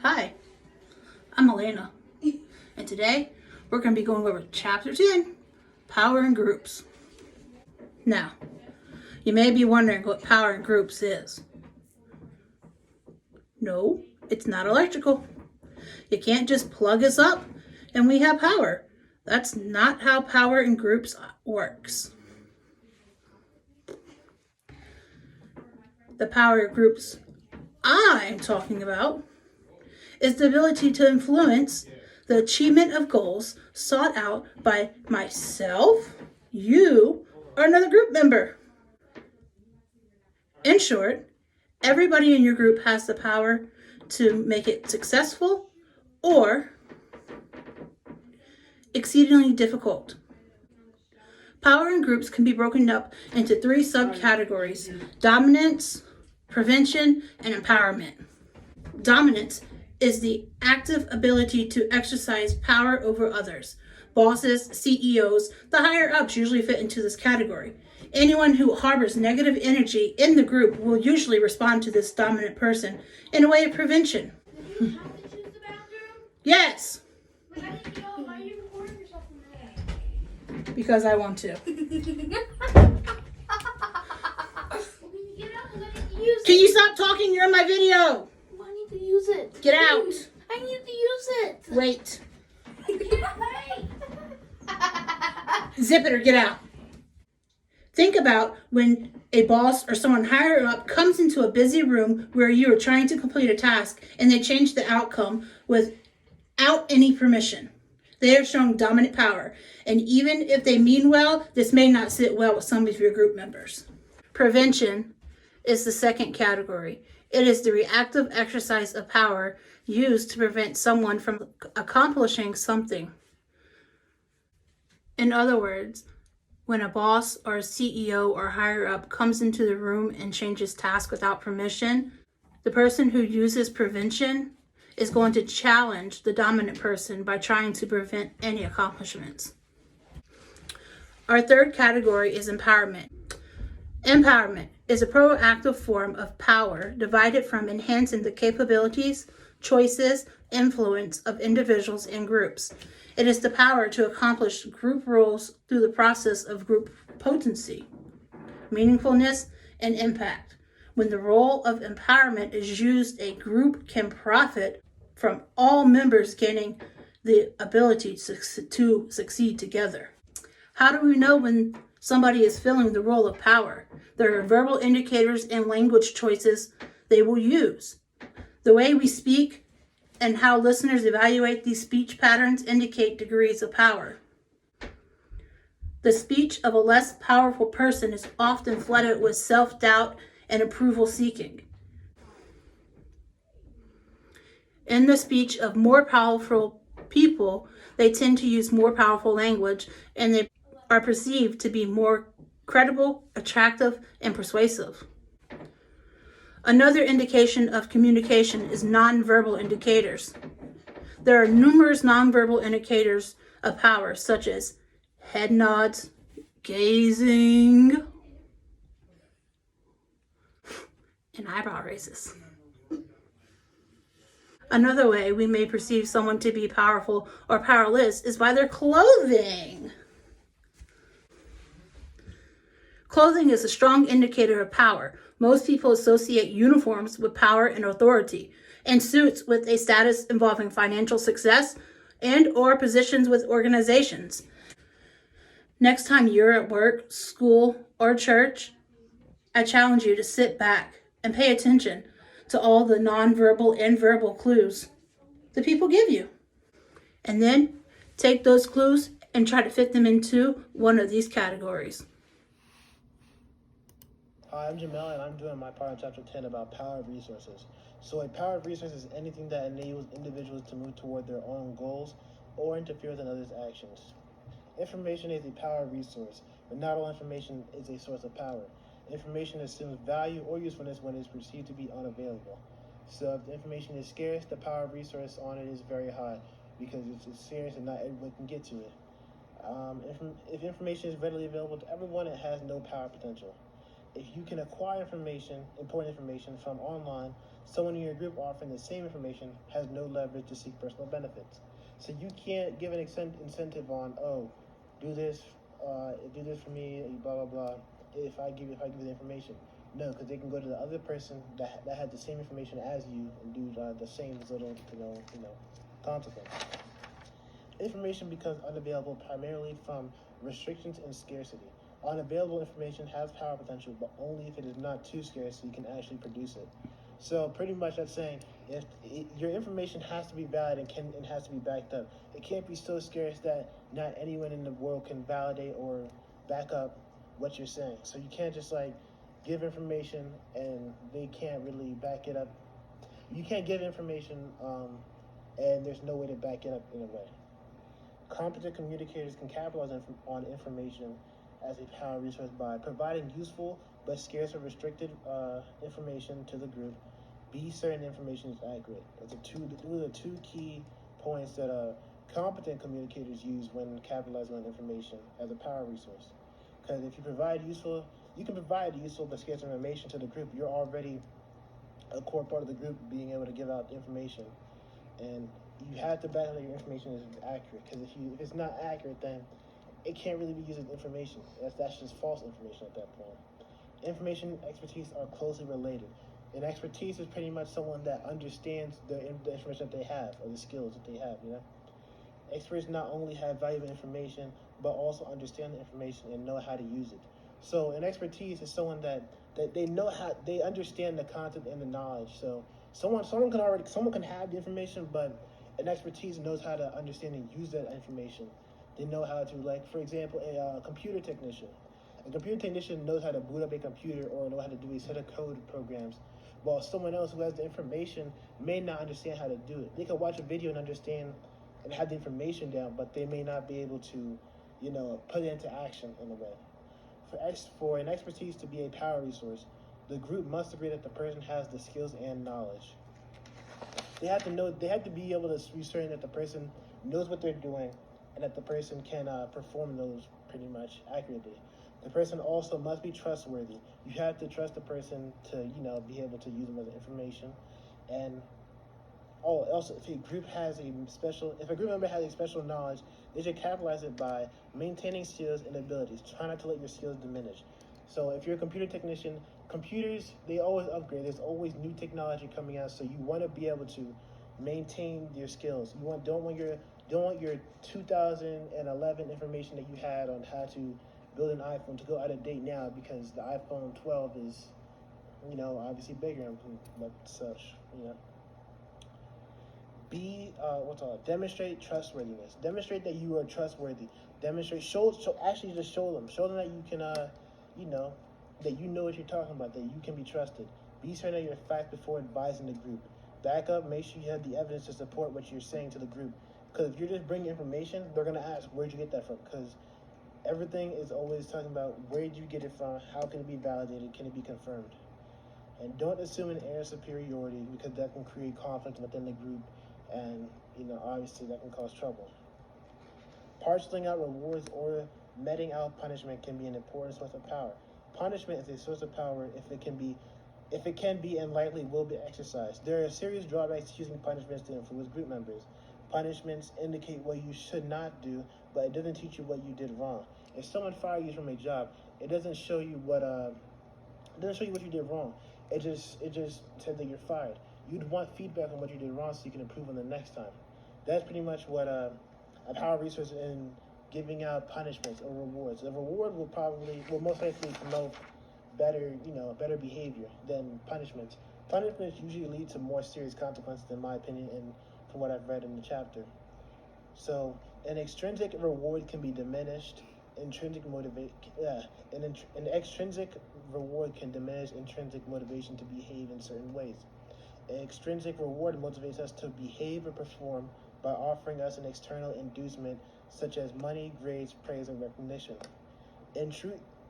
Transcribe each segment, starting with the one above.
Hi, I'm Elena, and today we're going to be going over Chapter 10, Power in Groups. Now, you may be wondering what power in groups is. No, it's not electrical. You can't just plug us up and we have power. That's not how power in groups works. The power in groups I'm talking about is the ability to influence the achievement of goals sought out by myself, you, or another group member. In short, everybody in your group has the power to make it successful or exceedingly difficult. Power in groups can be broken up into 3 subcategories: dominance, prevention, and empowerment. Dominance is the active ability to exercise power over others. Bosses, CEOs, the higher ups usually fit into this category. Anyone who harbors negative energy in the group will usually respond to this dominant person in a way of prevention. Did you have to use the bathroom? Yes, But I didn't know. Why are you recording yourself in there? because I want to. Well, then get up and let me use it. Can you stop talking? You're in my video. I need to use it. Get out. I need to use it. Wait. I can't wait. Zip it or get out. Think about when a boss or someone higher up comes into a busy room where you are trying to complete a task and they change the outcome without any permission. They are showing dominant power. And even if they mean well, this may not sit well with some of your group members. Prevention is the second category. It is the reactive exercise of power used to prevent someone from accomplishing something. In other words, when a boss or a CEO or higher up comes into the room and changes tasks without permission, the person who uses prevention is going to challenge the dominant person by trying to prevent any accomplishments. Our third category is empowerment. Empowerment is a proactive form of power divided from enhancing the capabilities, choices, influence of individuals and groups. It is the power to accomplish group roles through the process of group potency, meaningfulness, and impact. When the role of empowerment is used, a group can profit from all members gaining the ability to succeed together. How do we know when somebody is filling the role of power? There are verbal indicators and language choices they will use. The way we speak and how listeners evaluate these speech patterns indicate degrees of power. The speech of a less powerful person is often flooded with self-doubt and approval seeking. In the speech of more powerful people, they tend to use more powerful language and they are perceived to be more credible, attractive, and persuasive. Another indication of communication is nonverbal indicators. There are numerous nonverbal indicators of power, such as head nods, gazing, and eyebrow raises. Another way we may perceive someone to be powerful or powerless is by their clothing. Clothing is a strong indicator of power. Most people associate uniforms with power and authority, and suits with a status involving financial success and or positions with organizations. Next time you're at work, school, or church, I challenge you to sit back and pay attention to all the nonverbal and verbal clues the people give you. And then take those clues and try to fit them into one of these categories. Hi, I'm Jamel, and I'm doing my part in Chapter 10 about power of resources. So a power of resources is anything that enables individuals to move toward their own goals or interfere with another's actions. Information is a power resource, but not all information is a source of power. Information assumes value or usefulness when it is perceived to be unavailable. So if the information is scarce, the power of resource on it is very high because it's scarce and not everyone can get to it. If information is readily available to everyone, it has no power potential. If you can acquire important information from online, someone in your group offering the same information has no leverage to seek personal benefits. So you can't give an incentive on, oh, do this, do this for me, blah blah blah. If I give you the information, no, because they can go to the other person that had the same information as you and do the same little to no consequence. Information becomes unavailable primarily from restrictions and scarcity. Unavailable information has power potential, but only if it is not too scarce so you can actually produce it. So pretty much that's saying your information has to be valid and has to be backed up. It can't be so scarce that not anyone in the world can validate or back up what you're saying. So you can't just like give information and they can't really back it up. You can't give information and there's no way to back it up in a way. Competent communicators can capitalize on information as a power resource by providing useful but scarce or restricted information to the group. Be certain information is accurate. Those are two key points that competent communicators use when capitalizing on information as a power resource. Because if you can provide useful but scarce information to the group, you're already a core part of the group being able to give out information. And you have to back that your information is accurate. Because if it's not accurate, then it can't really be used as information. That's just false information at that point. Information and expertise are closely related. And expertise is pretty much someone that understands the information that they have or the skills that they have, Experts not only have valuable information, but also understand the information and know how to use it. So an expertise is someone that they understand the content and the knowledge. So someone can have the information, but an expertise knows how to understand and use that information. They know how to, like, for example, a computer technician. A computer technician knows how to boot up a computer or know how to do a set of code programs, while someone else who has the information may not understand how to do it. They can watch a video and understand and have the information down, but they may not be able to, put it into action in a way. For an expertise to be a power resource, the group must agree that the person has the skills and knowledge. They have to be able to be certain that the person knows what they're doing and that the person can perform those pretty much accurately. The person also must be trustworthy. You have to trust the person to, be able to use them as information. And also, if a group member has a special knowledge, they should capitalize it by maintaining skills and abilities. Try not to let your skills diminish. So if you're a computer technician, computers, they always upgrade. There's always new technology coming out, so you want to be able to maintain your skills. Don't want your 2011 information that you had on how to build an iPhone to go out of date now because the iPhone 12 is, obviously bigger and such, Demonstrate trustworthiness. Demonstrate that you are trustworthy. Show them that you can, that you know what you're talking about, that you can be trusted. Be certain of your facts before advising the group. Back up, make sure you have the evidence to support what you're saying to the group. Because if you're just bringing information, they're going to ask, where'd you get that from? Because everything is always talking about where did you get it from, how can it be validated, can it be confirmed? And don't assume an air of superiority because that can create conflict within the group and, obviously that can cause trouble. Parceling out rewards or meting out punishment can be an important source of power. Punishment is a source of power if it can be and likely will be exercised. There are serious drawbacks to using punishments to influence group members. Punishments indicate what you should not do, but it doesn't teach you what you did wrong. If someone fires you from a job, it doesn't show you what you did wrong. It just said that you're fired. You'd want feedback on what you did wrong so you can improve on the next time. That's pretty much what a power resource in giving out punishments or rewards. The reward will most likely promote better behavior than punishments. Punishments usually lead to more serious consequences, in my opinion, and from what I've read in the chapter. So, an extrinsic reward can be diminished. An extrinsic reward can diminish intrinsic motivation to behave in certain ways. An extrinsic reward motivates us to behave or perform by offering us an external inducement such as money, grades, praise, and recognition.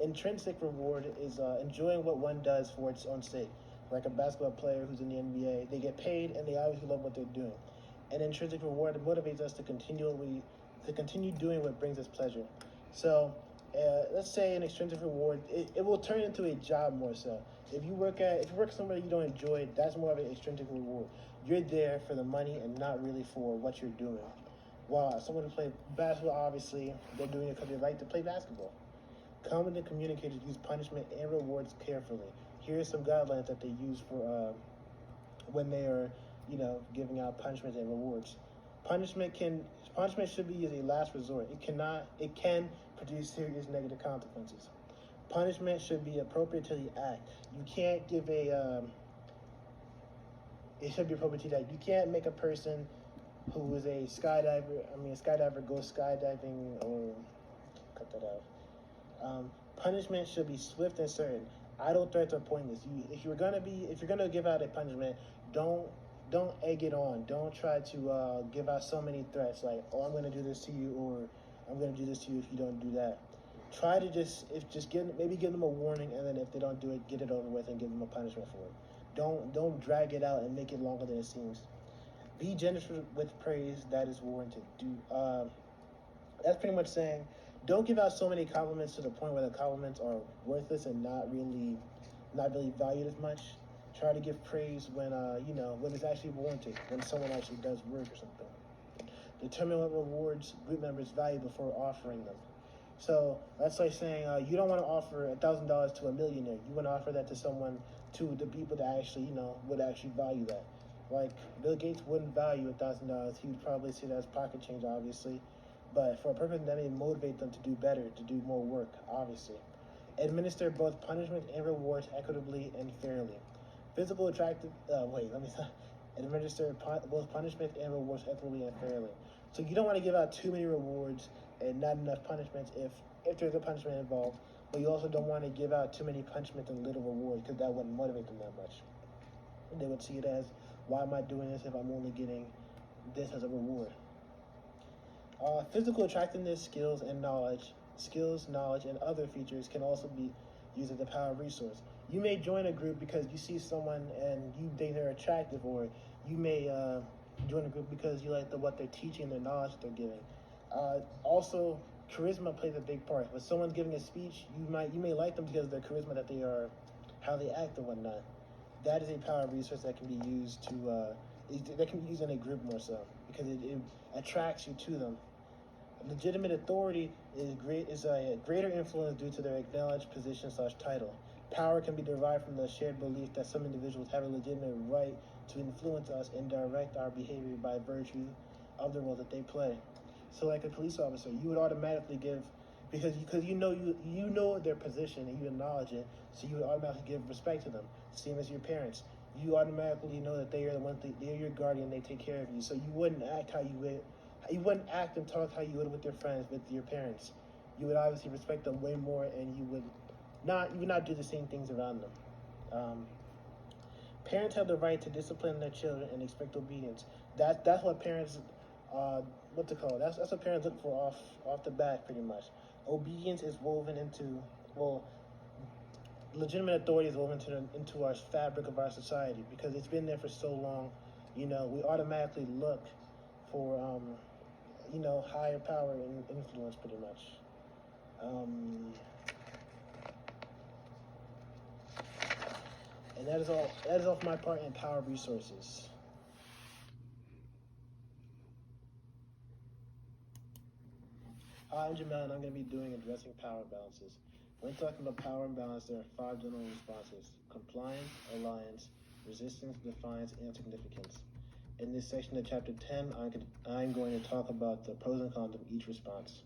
Intrinsic reward is enjoying what one does for its own sake. Like a basketball player who's in the NBA, they get paid and they obviously love what they're doing. And intrinsic reward motivates us to continually to continue doing what brings us pleasure. So, let's say an extrinsic reward, it will turn into a job more so. If you work somewhere you don't enjoy, that's more of an extrinsic reward. You're there for the money and not really for what you're doing. While someone who plays basketball, obviously, they're doing it because they like to play basketball. Competent communicators use punishment and rewards carefully. Here are some guidelines that they use for when they are, giving out punishments and rewards. Punishment should be used as a last resort. It can produce serious negative consequences. Punishment should be appropriate to the act. You can't give it should be appropriate to that. You can't make a person who is a skydiver go skydiving, or cut that out. Punishment should be swift and certain. Idle threats are pointless. If you're gonna give out a punishment, don't egg it on. Don't try to give out so many threats like, oh, I'm gonna do this to you, or I'm gonna do this to you if you don't do that. Try to give them a warning, and then if they don't do it, get it over with and give them a punishment for it. Don't drag it out and make it longer than it seems. Be generous with praise that is warranted. That's pretty much saying, don't give out so many compliments to the point where the compliments are worthless and not really valued as much. Try to give praise when when it's actually warranted, when someone actually does work or something. Determine what rewards group members value before offering them. So that's like saying you don't want to offer $1,000 to a millionaire. You want to offer that to the people that actually would actually value that. Like Bill Gates wouldn't value $1,000. He would probably see that as pocket change, obviously. But for a purpose that may motivate them to do better, to do more work, obviously. Administer both punishment and rewards equitably and fairly. Physical attractive. Administer both punishment and rewards equitably and fairly. So you don't want to give out too many rewards and not enough punishments if there's a punishment involved. But you also don't want to give out too many punishments and little rewards, because that wouldn't motivate them that much. They would see it as, why am I doing this if I'm only getting this as a reward? Physical attractiveness, skills, knowledge, and other features can also be used as a power resource. You may join a group because you see someone and you think they're attractive, or you may join a group because you like what they're teaching, their knowledge that they're giving. Also, charisma plays a big part. When someone's giving a speech, you may like them because of their charisma, that they are, how they act and whatnot. That is a power resource that can be used in a group more so, because it attracts you to them. Legitimate authority is a greater influence due to their acknowledged position/title. Power can be derived from the shared belief that some individuals have a legitimate right to influence us and direct our behavior by virtue of the role that they play. So, like a police officer, you would automatically give, because you know their position and you acknowledge it, so you would automatically give respect to them. Same as your parents, you automatically know that they are they're your guardian, they take care of you. So you wouldn't act how you would. You wouldn't act and talk how you would with your friends, with your parents. You would obviously respect them way more, and you would not do the same things around them. Parents have the right to discipline their children and expect obedience. That's what parents, That's what parents look for off the bat, pretty much. Obedience is woven into, legitimate authority is woven into our fabric of our society, because it's been there for so long. We automatically look for higher power and influence, pretty much. And that is all for my part in power resources. Hi, I'm Jamel, and I'm going to be addressing power imbalances. When talking about power imbalance, there are 5 general responses: compliance, alliance, resistance, defiance, and significance. In this section of chapter 10, I'm going to talk about the pros and cons of each response.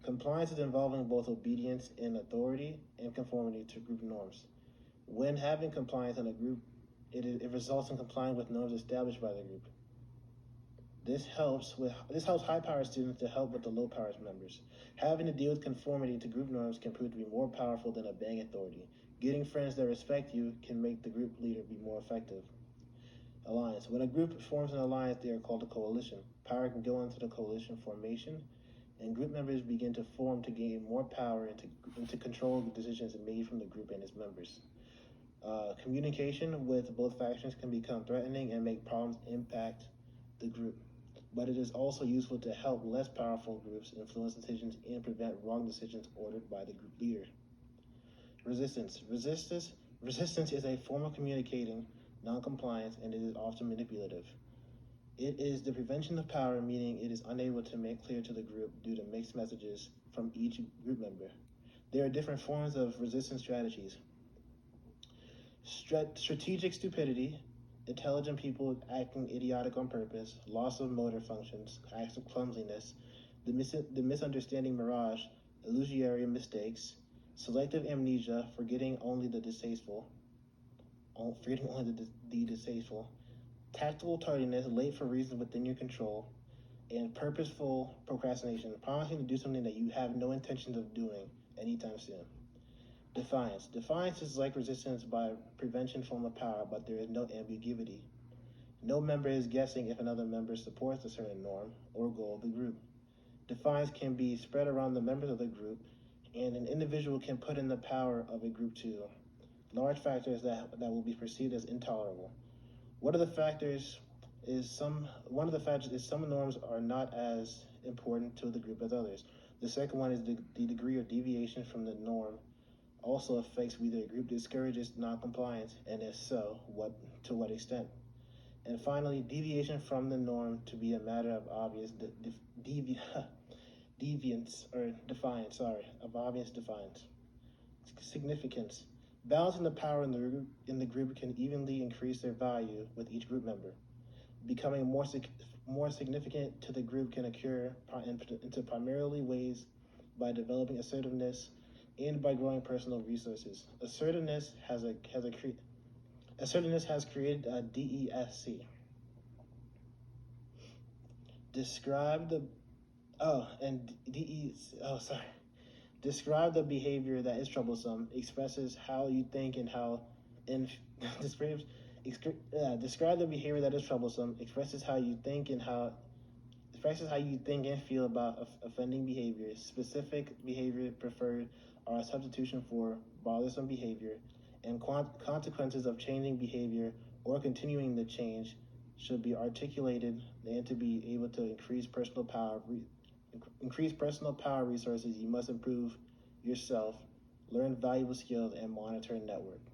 Compliance is involving both obedience and authority and conformity to group norms. When having compliance in a group, it results in complying with norms established by the group. This helps high-power students to help with the low-power members. Having to deal with conformity to group norms can prove to be more powerful than obeying authority. Getting friends that respect you can make the group leader be more effective. Alliance. When a group forms an alliance, they are called a coalition. Power can go into the coalition formation, and group members begin to form to gain more power and to control the decisions made from the group and its members. Communication with both factions can become threatening and make problems impact the group. but it is also useful to help less powerful groups influence decisions and prevent wrong decisions ordered by the group leader. Resistance is a form of communicating non-compliance, and it is often manipulative. It is the prevention of power, meaning it is unable to make clear to the group due to mixed messages from each group member. There are different forms of resistance strategies. Strategic stupidity, intelligent people acting idiotic on purpose, loss of motor functions, acts of clumsiness, the misunderstanding mirage, illusory mistakes, selective amnesia, forgetting only the distasteful, tactical tardiness, late for reasons within your control, and purposeful procrastination, promising to do something that you have no intentions of doing anytime soon. Defiance. Defiance is like resistance by prevention form of power, but there is no ambiguity. No member is guessing if another member supports a certain norm or goal of the group. Defiance can be spread around the members of the group, and an individual can put in the power of a group to large factors that will be perceived as intolerable. One of the factors is some norms are not as important to the group as others. The second one is the degree of deviation from the norm also affects whether a group discourages non-compliance, and if so, to what extent. And finally, deviation from the norm to be a matter of obvious defiance. Significance. Balancing the power in the group can evenly increase their value with each group member. Becoming more significant to the group can occur into primarily ways by developing assertiveness and by growing personal resources. Assertiveness has created a DESC. Describe the behavior that is troublesome, expresses how you think and how describe the behavior that is troublesome, expresses how you think and feel about offending behaviors. Specific behavior preferred are a substitution for bothersome behavior, and consequences of changing behavior or continuing the change should be articulated, and to be able to increase personal power resources, you must improve yourself, learn valuable skills, and monitor and network.